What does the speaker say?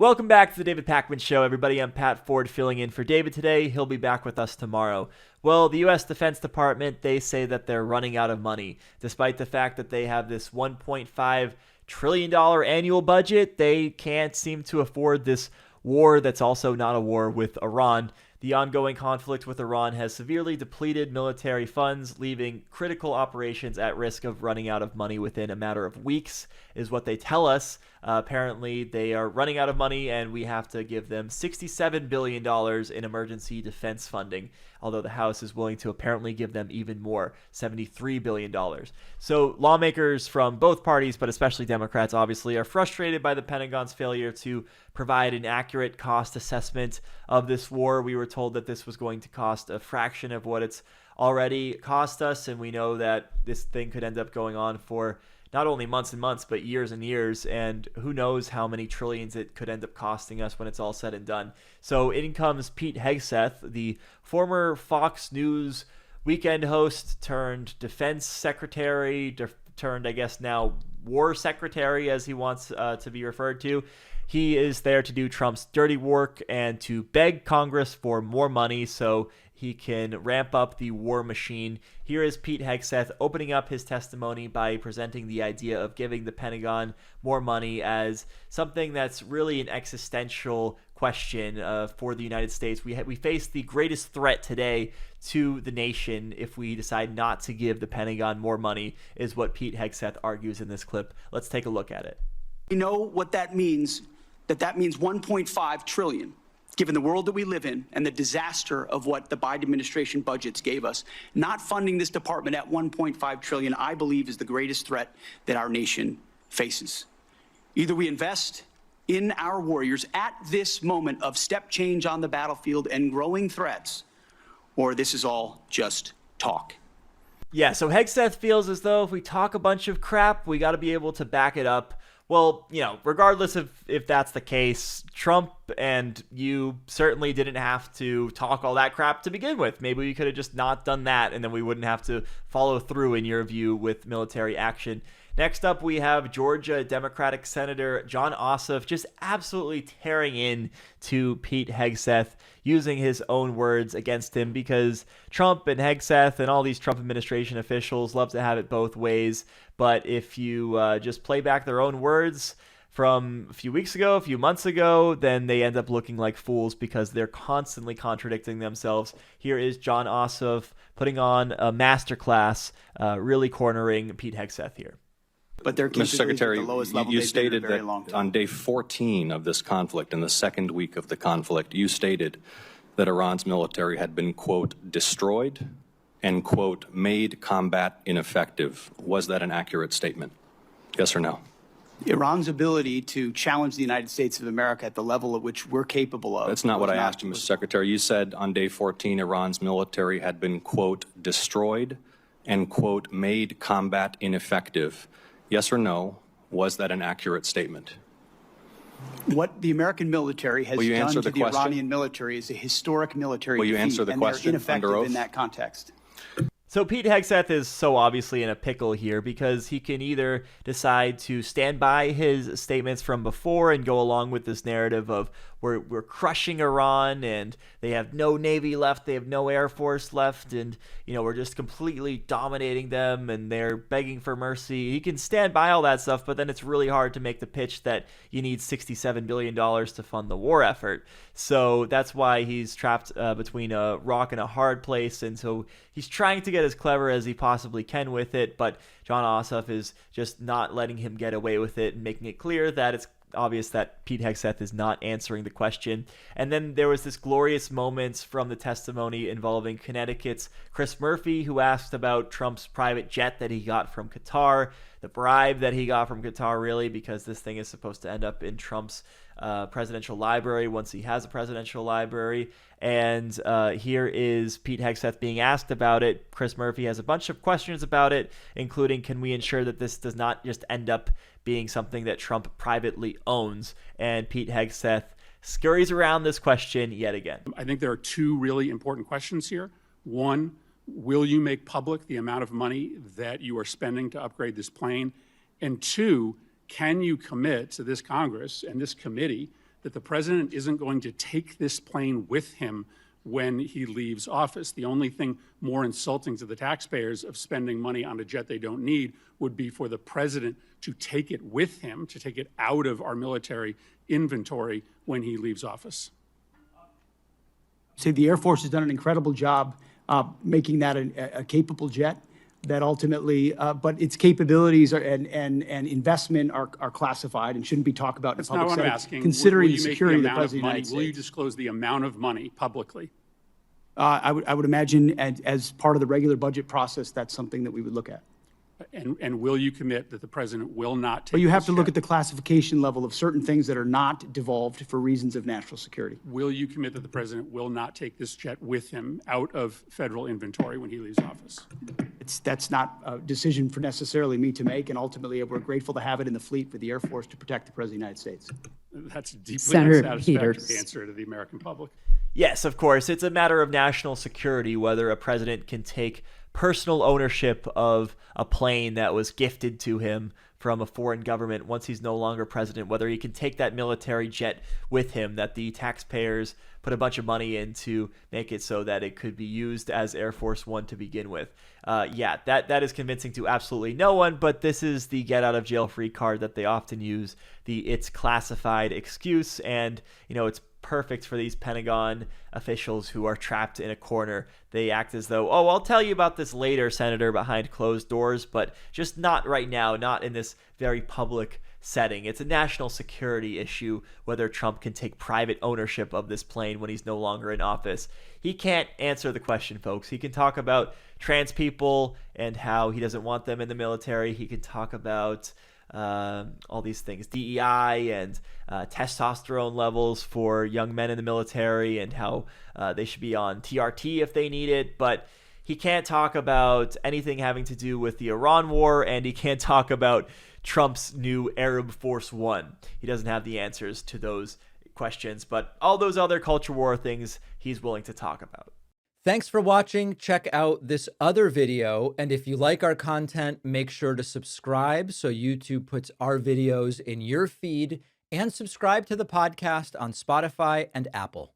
Welcome back to the David Pakman Show, everybody. I'm Pat Ford filling in for David today. He'll be back with us tomorrow. Well, the U.S. Defense Department, they say that they're running out of money. Despite the fact that they have this $1.5 trillion annual budget, they can't seem to afford this war that's also not a war with Iran. The ongoing conflict with Iran has severely depleted military funds, leaving critical operations at risk of running out of money within a matter of weeks, is what they tell us. Apparently, they are running out of money, and we have to give them $67 billion in emergency defense funding, although the House is willing to apparently give them even more, $73 billion. So lawmakers from both parties, but especially Democrats, obviously, are frustrated by the Pentagon's failure to provide an accurate cost assessment of this war. We were told that this was going to cost a fraction of what it's already cost us, and we know that this thing could end up going on for not only months and months, but years and years, and who knows how many trillions it could end up costing us when it's all said and done. So in comes Pete Hegseth, the former Fox News weekend host turned defense secretary, turned, I guess now, war secretary, as he wants to be referred to. He is there to do Trump's dirty work and to beg Congress for more money so he can ramp up the war machine. Here is Pete Hegseth opening up his testimony by presenting the idea of giving the Pentagon more money as something that's really an existential question for the United States. We face the greatest threat today to the nation if we decide not to give the Pentagon more money, is what Pete Hegseth argues in this clip. Let's take a look at it. We know what that means, that means 1.5 trillion. Given the world that we live in and the disaster of what the Biden administration budgets gave us, not funding this department at 1.5 trillion, I believe, is the greatest threat that our nation faces. Either we invest in our warriors at this moment of step change on the battlefield and growing threats, or this is all just talk. Yeah, so Hegseth feels as though if we talk a bunch of crap, we got to be able to back it up. Well, regardless of if that's the case, Trump and you certainly didn't have to talk all that crap to begin with. Maybe we could have just not done that, and then we wouldn't have to follow through, in your view, with military action. Next up, we have Georgia Democratic Senator Jon Ossoff just absolutely tearing in to Pete Hegseth, using his own words against him, because Trump and Hegseth and all these Trump administration officials love to have it both ways. But if you just play back their own words from a few weeks ago, a few months ago, then they end up looking like fools because they're constantly contradicting themselves. Here is Jon Ossoff putting on a masterclass, really cornering Pete Hegseth here. But they're Mr. Secretary, at the lowest level you they've been in a stated very that long time. on day 14 of this conflict, in the second week of the conflict, you stated that Iran's military had been, quote, destroyed and, quote, made combat ineffective. Was that an accurate statement? Yes or no? Iran's ability to challenge the United States of America at the level at which we're capable of. That's not what I asked you, Mr. Secretary. You said on day 14 Iran's military had been, quote, destroyed and, quote, made combat ineffective. Yes or no, was that an accurate statement? What the American military has done to the Iranian military is a historic military defeat, and they're ineffective in that context. So Pete Hegseth is so obviously in a pickle here, because he can either decide to stand by his statements from before and go along with this narrative of we're crushing Iran and they have no Navy left, they have no Air Force left, and we're just completely dominating them and they're begging for mercy. He can stand by all that stuff, but then it's really hard to make the pitch that you need $67 billion to fund the war effort. So that's why he's trapped between a rock and a hard place, and so he's trying to get as clever as he possibly can with it, but Jon Ossoff is just not letting him get away with it and making it clear that it's obvious that Pete Hegseth is not answering the question. And then there was this glorious moment from the testimony involving Connecticut's Chris Murphy, who asked about Trump's private jet that he got from Qatar, the bribe that he got from Qatar, really, because this thing is supposed to end up in Trump's presidential library once he has a presidential library. And here is Pete Hegseth being asked about it. Chris Murphy has a bunch of questions about it, including, can we ensure that this does not just end up being something that Trump privately owns? And Pete Hegseth scurries around this question yet again. I think there are two really important questions here. One, will you make public the amount of money that you are spending to upgrade this plane? And two, can you commit to this Congress and this committee that the president isn't going to take this plane with him when he leaves office. The only thing more insulting to the taxpayers of spending money on a jet they don't need would be for the president to take it with him, to take it out of our military inventory when he leaves office. So the Air Force has done an incredible job making that a capable jet that ultimately, but its capabilities and investment are classified and shouldn't be talked about in a public setting. That's not what I'm asking. Considering Will the you make security of the amount President of the money? United States. Will you disclose the amount of money publicly? I would imagine as part of the regular budget process, that's something that we would look at. And will you commit that the president will not take But you have this to look jet? at the classification level of certain things that are not devolved for reasons of national security. Will you commit that the president will not take this jet with him out of federal inventory when he leaves office? That's not a decision for necessarily me to make, and ultimately, we're grateful to have it in the fleet for the Air Force to protect the President of the United States. That's a deeply Senator unsatisfactory Peters. answer to the American public. Yes, of course. It's a matter of national security whether a president can take personal ownership of a plane that was gifted to him from a foreign government once he's no longer president, whether he can take that military jet with him that the taxpayers put a bunch of money in to make it so that it could be used as Air Force One to begin with. That is convincing to absolutely no one, but this is the get out of jail free card that they often use, the it's classified excuse, and it's perfect for these Pentagon officials who are trapped in a corner. They act as though, oh, I'll tell you about this later, Senator, behind closed doors, but just not right now, not in this very public setting. It's a national security issue whether Trump can take private ownership of this plane when he's no longer in office. He can't answer the question, folks. He can talk about trans people and how he doesn't want them in the military. He can talk about all these things, DEI and testosterone levels for young men in the military and how they should be on TRT if they need it. But he can't talk about anything having to do with the Iran war, and he can't talk about Trump's new Arab Force One. He doesn't have the answers to those questions, but all those other culture war things he's willing to talk about. Thanks for watching. Check out this other video. And if you like our content, make sure to subscribe so YouTube puts our videos in your feed, and subscribe to the podcast on Spotify and Apple.